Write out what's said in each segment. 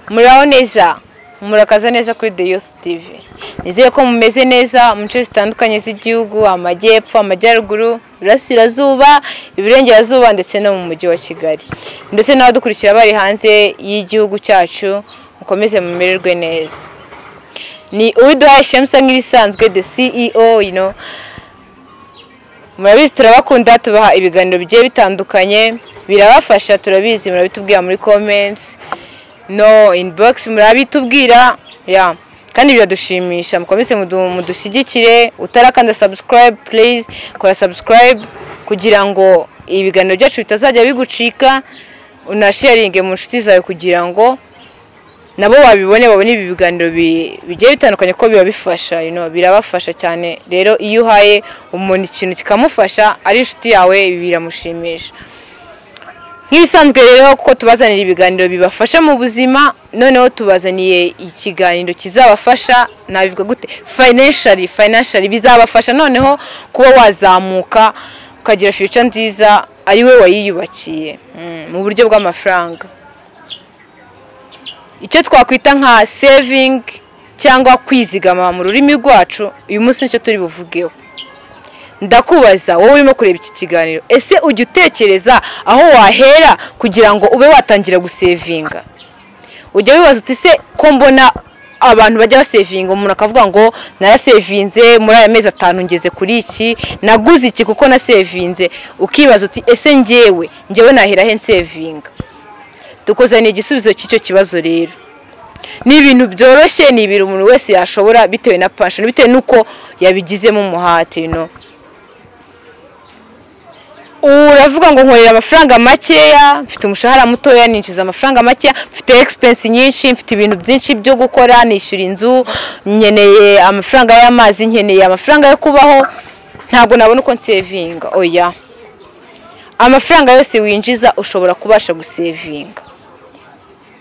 Muraho neza, murakaza neza kuri The Youth TV. Nizeye ko mumeze neza mu nce zitandukanye z'igihugu, amajyepfo, amajyaruguru, burasirazuba, iburengerazuba ndetse no mu mujyi wa Kigali. Ndetse n'abadukurikira bari hanze y'igihugu cyacu, mukomeze mumererwe neza. Ni uwiduhaye Shemsa nk'ibisanzwe, the CEO, murabizi turabakunda, tubaha ibiganiro bigiye bitandukanye, birabafasha, turabizi, murabitubwira muri comments, no inbox murabitubwira, kandi biradushimisha. Mukomeze mudushyigikire, utarakanda subscribe please kora subscribe kugira ngo ibiganiro byacu bitazajya bigucika, unasharinge mu nshuti zawe kugira ngo nabo babone ibi biganiro bigiye bitandukanye ko biba bifasha, birabafasha cyane. Rero iyo uhaye umuntu ikintu kikamufasha ari inshuti yawe, biramushimisha. Nk'ibisanzwe rero kuko tubazanira ibiganiro bibafasha mu buzima, noneho tubazaniye ikiganiro kizabafasha, nabivuga gute, financially bizabafasha noneho kuba wazamuka ukagira future nziza ari we wayiyubakiye mu buryo bw'amafaranga. Icyo twakwita nka saving cyangwa kwizigama mu rurimi rwacu, uyu munsi nicyo turi buvugeho. Ndakubaza wowe urimo kureba iki kiganiro, ese ujya utekereza aho wahera kugira ngo ube watangira gusevinga? Ujya wibaza uti se ko mbona abantu bajya basevinga, umuntu akavuga ngo narasevinze muri aya mezi 5 ngeze kuri iki, naguze iki kuko nasevinze. Ukibaza uti ese njyewe nahera he nsevinga? Dukozaniye igisubizo cy'icyo kibazo rero. Ni ibintu byoroshye, ni ibintu umuntu wese yashobora bitewe na passion, bitewe nuko yabigizemo umuhate, Uravuga ngo nkorera amafaranga makeya, mfite umushahara mutoya, ninjiza amafaranga makeya, mfite expense nyinshi, mfite ibintu byinshi byo gukora, nishyura inzu, nkeneye amafaranga y'amazi, nkeneye amafaranga yo kubaho, ntabwo nabona uko nsevinga. Oya, amafaranga yose winjiza ushobora kubasha gusevinga.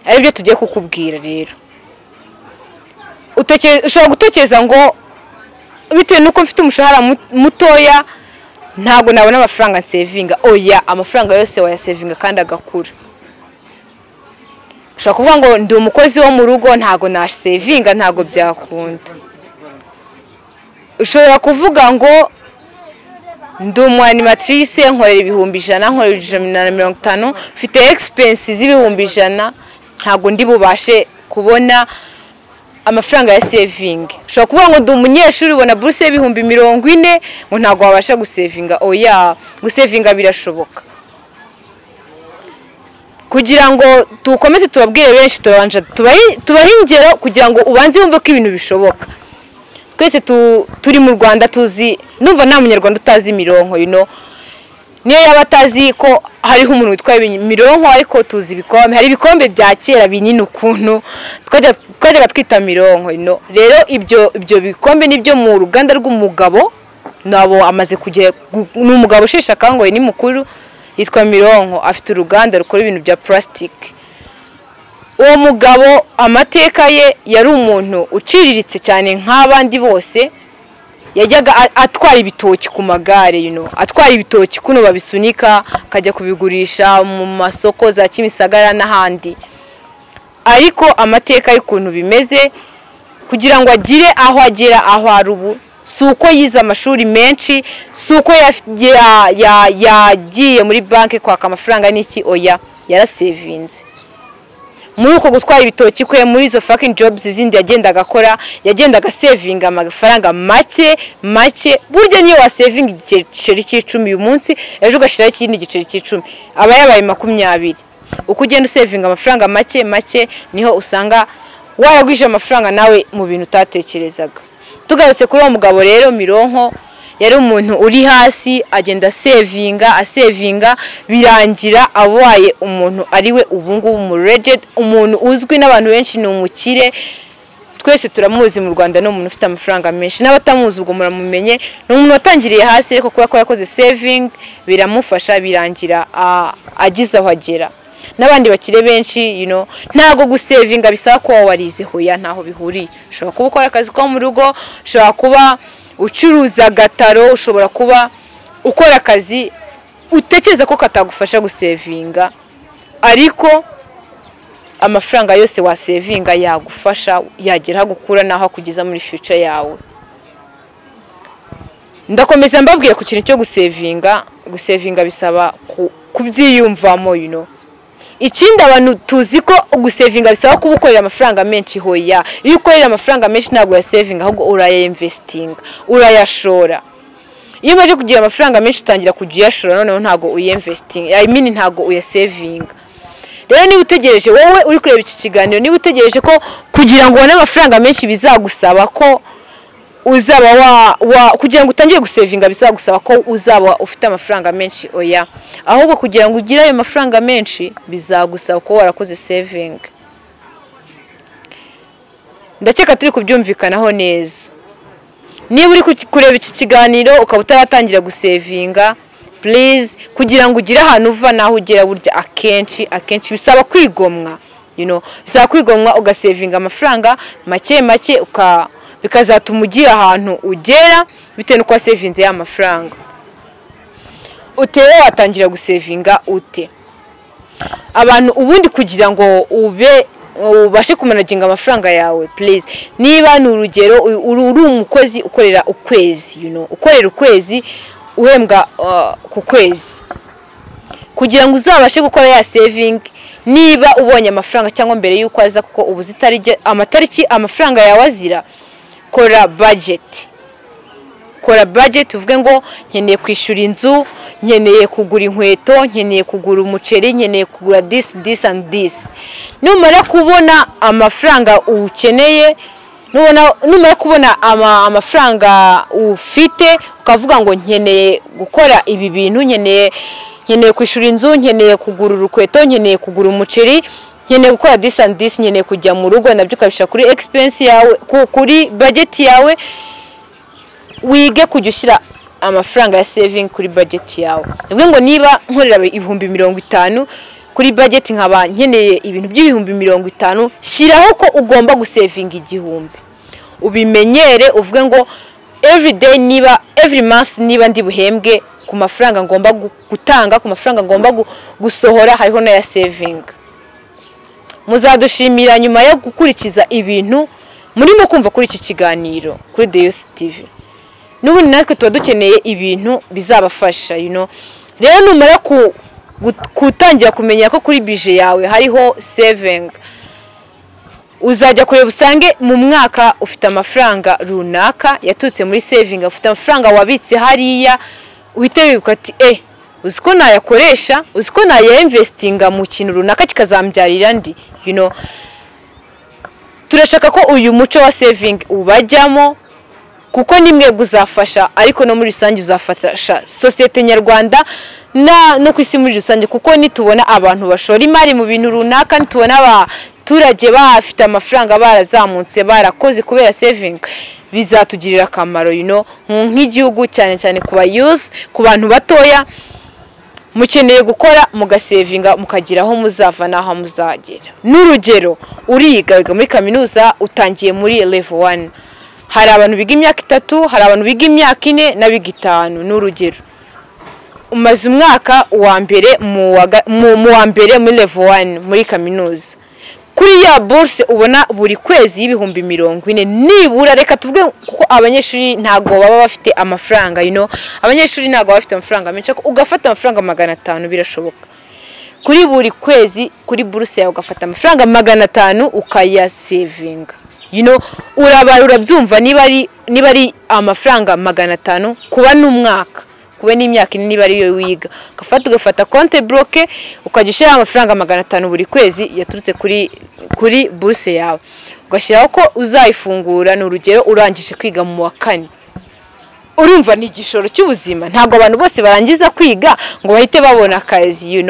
Ari byo tugiye kukubwira rero. Ushobora gutekereza ngo bitewe nuko mfite umushahara mutoya ntabwo nabona amafaranga nsevinga. Oya, amafaranga yose wayasevinga kandi agakura. Ushobora kuvuga ngo ndi umukozi wo mu rugo ntabwo nasevinga, ntabwo byakunda. Ushobora kuvuga ngo ndi umwanimatrice, nkorera 100, nkorera 150, mfite expenses z'ibihumbi 100, ntabwo ndi bubashe kubona amafaranga ya saving. Ushobora kuvuga ngo ndi umunyeshuri ubona buruse y'ibihumbi 40, ngo ntabwo wabasha gusevinga. Oya, gusevinga birashoboka. Kugira ngo tukomeze tubabwire benshi, turabanje tubahe ingero kugira ngo ubanze wumve ko ibintu bishoboka. Twese turi mu Rwanda tuzi, numva nta munyarwanda utazi mironko, niyo yaba atazi ko hariho umuntu witwa mironko, ariko tuzi ibikombe. Hari ibikombe bya kera binini ukuntu twajyaga twita mironko, Rero ibyo bikombe nibyo mu ruganda rw'umugabo, nabo amaze kugera, n'umugabo usheshe akangoye, ni mukuru, yitwa mironko, afite uruganda rukora ibintu bya plastic. Uwo mugabo amateka ye yari umuntu uciriritse cyane nk'abandi bose. Yajyaga atwara ibitoki ku magare, atwara ibitoki kuno babisunika akajya kubigurisha mu masoko za Kimisagara n'ahandi. Ariko amateka y'ukuntu bimeze kugira ngo agire aho agera aho ari ubu, suko yize amashuri menshi, suko yagiye muri banki kwaka amafaranga n'iki. Oya, yarasevinze. Muri uko gutwara ibitoki kwe, muri izo fucking jobs zindi yagendaga akora, yagendaga savinga amafaranga make. Burya niyo wa saving igiceri cy'icumi uyu munsi, ejo ugashiraho ikindi giceri cy'icumi, aba yabaye 20. Uko ugenda usavinga amafaranga make niho usanga waragwije amafaranga nawe mu bintu utatekerezaga. Tugarutse kuri uwo mugabo rero mironko, yari umuntu uri hasi, agenda asevinga, birangira abaye umuntu ariwe ubungubu mu legend, umuntu uzwi n'abantu benshi, ni umukire. Twese turamuzi mu Rwanda, no umuntu ufite amafaranga menshi, n'abatamuzi ubwo muramumenye. Ni umuntu watangiriye hasi, ariko kuba ko yakoze saving biramufasha, birangira agize aho agera. N'abandi bakire benshi, ntago gusevinga bisaba ko warize. Hoya, ntaho bihuriye. Ushobora kuba ukora akazi ko mu rugo, ushobora kuba ucuruza gataro, ushobora kuba ukora akazi utekereza ko katagufasha gusevinga, ariko amafaranga yose wa savinga yagufasha yagera gukura naho kugeza muri future yawe. Ndakomeza mbabwira ku kintu cyo gusevinga bisaba kubyiyumvamo, ikindi abantu tuzi ko gusevinga bisaba kubukorera amafaranga menshi hoya. Iyo ukorera amafaranga menshi ntabwo ya savinga, ahubwo urayinvestinga, urayashora. Iyo umaze kugira amafaranga menshi utangira kujya uyashora, noneho ntabwo uyinvestinga, ntabwo uyasavinga. Rero niba utegereje, wowe uri kureba iki kiganiro, niba utegereje ko kugira ngo ubone amafaranga menshi bizagusaba ko uzaba kugira ngo utangire gusevinga bizagusaba ko uzaba ufite amafaranga menshi, oya. Ahubwo kugira ngo ugire ayo mafaranga menshi bizagusaba ko warakoze saving. Ndakeka turi kubyumvikanaho neza. Niba uri kureba iki kiganiro ukaba utaratangira gusevinga, please, kugira ngo ugire ahantu uva naho ugera burya akenshi bisaba kwigomwa, bisaba kwigomwa ugasevinga amafaranga make bikazatuma ugira ahantu ugera bitewe n'uko wasevinze ya mafaranga. Utewe watangira gusevinga ute? Abantu ubundi kugira ngo ubashe kumanaginga amafaranga yawe, please, niba ni urugero uri umukozi ukorera ukwezi, ukorera ukwezi uhembwa ku kwezi, kugira ngo uzabashe gukora ya saving, niba ubonye amafaranga cyangwa mbere yuko aza, kuko ubu zitarije amatariki amafaranga yawe azira, kora budget, uvuge ngo nkeneye kwishura inzu, nkeneye kugura inkweto, nkeneye kugura umuceri, nkeneye kugura this and this. Numara kubona amafaranga ukeneye, numara kubona amafaranga ufite, ukavuga ngo nkeneye gukora ibi bintu, nkeneye kwishura inzu, nkeneye kugura urukweto, nkeneye kugura umuceri, nkeneye gukora this and this, nkeneye kujya mu rugo, nabyo ukabisha kuri expense yawe, kuri budget yawe. Wige kujya ushyira amafaranga ya saving kuri budget yawe. Nivuga ngo niba nkorera ibihumbi 50 kuri budget, nkaba nkeneye ibintu by'ibihumbi 50, shyiraho ko ugomba gusevinga 1000. Ubimenyere, uvuge ngo every month niba ndi buhembwe ku mafaranga ngomba gutanga, ku mafaranga ngomba gusohora, hariho na ya saving. Muzadushimira nyuma yo gukurikiza ibintu murimo kumva kuri iki kiganiro kuri The Youth TV. N'ubundi natwe tuba dukeneye ibintu bizabafasha, Rero numara kutangira kumenya ko kuri budget yawe hariho saving, uzajya kureba usange mu mwaka ufite amafaranga runaka yatutse muri saving, ufite amafaranga wabitse hariya, uhite wibuka ati uziko nayakoresha, uziko nayainvestinga mu kintu runaka kikazambyarira ndi, Turashaka ko uyu muco wa saving ubajyamo, kuko nimwe guzafasha, ariko no muri rusange uzafasha societe nyarwanda no kwisi muri rusange, kuko nitubona abantu bashora imari mu bintu runaka, nitubona abaturage bafite amafaranga barazamutse barakoze kubera saving, bizatugirira akamaro, nk'igihugu, cyane ku ba youth, ku bantu batoya. Mukeneye gukora mugasevinga, mukagira aho muzava naho muzagera. N'urugero, uriga muri kaminuza, utangiye muri level 1, hari abantu biga imyaka 3, hari abantu biga imyaka 4 na biga 5. N'urugero, umaze umwaka wa mbere muri level 1 muri kaminuza, kuri ya bourse ubona buri kwezi y'ibihumbi 40, nibura, reka tuvuge, kuko abanyeshuri ntago baba bafite amafaranga, abanyeshuri ntago bafite amafaranga menshi, ugafata amafaranga 500 birashoboka. Kuri buri kwezi kuri bourse yawe ugafata amafaranga 500 ukayasavinga, urabyumva, niba ari amafaranga 500 kuba n'umwaka, kuba n'imyaka 4 niba ari yo wiga, ugafata compte bloqué, ukajya ushyira amafaranga 500 buri kwezi yaturutse kuri bourse yawe, ugashyiraho ko uzayifungura. N'urugero, urangije kwiga mu wa 4, urumva ni igishoro cy'ubuzima. Ntabwo abantu bose barangiza kwiga ngo bahite babona akazi,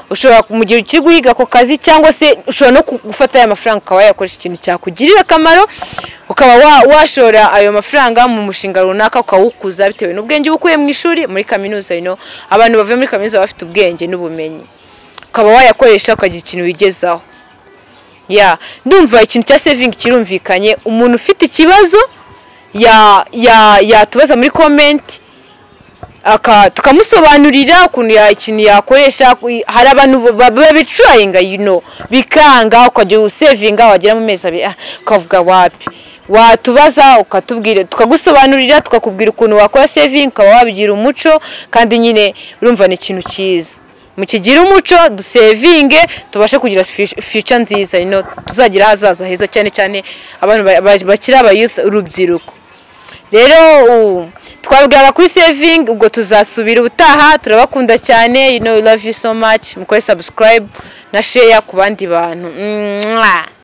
ushobora mu gihe ukiri guhiga ko kazi, cyangwa se ushobora no gufata aya mafaranga ukaba yakoresha ikintu cyakugirira akamaro, ukaba washora ayo mafaranga mu mushinga runaka, ukawukuza bitewe n'ubwenge bukuye mu ishuri. Muri kaminuza, abantu bavuye muri kaminuza bafite ubwenge n'ubumenyi, ukaba wayakoresha ukagira ikintu wigezaho. Ndumva ikintu cya saving kirumvikanye. Umuntu ufite ikibazo yatubaza muri comment, tukamusobanurira ukuntu ikintu yakoresha. Hari abantu babicurayinga bikanga, ukajya usevinga wagera mu mezi abiri ukavuga wapi, watubaza ukatubwira tukagusobanurira tukakubwira ukuntu wakora saving ukaba wabigira umuco. Kandi nyine urumva ni ikintu cyiza, mukigira umuco dusevinge tubashe kugira future nziza, tuzagira hazaza heza, cyane cyane abantu bakira aba youth, urubyiruko. Rero twabwira kuri saving, ubwo tuzasubira ubutaha. Turabakunda cyane, we love you so much. Mukore subscribe na share ku bandi bantu.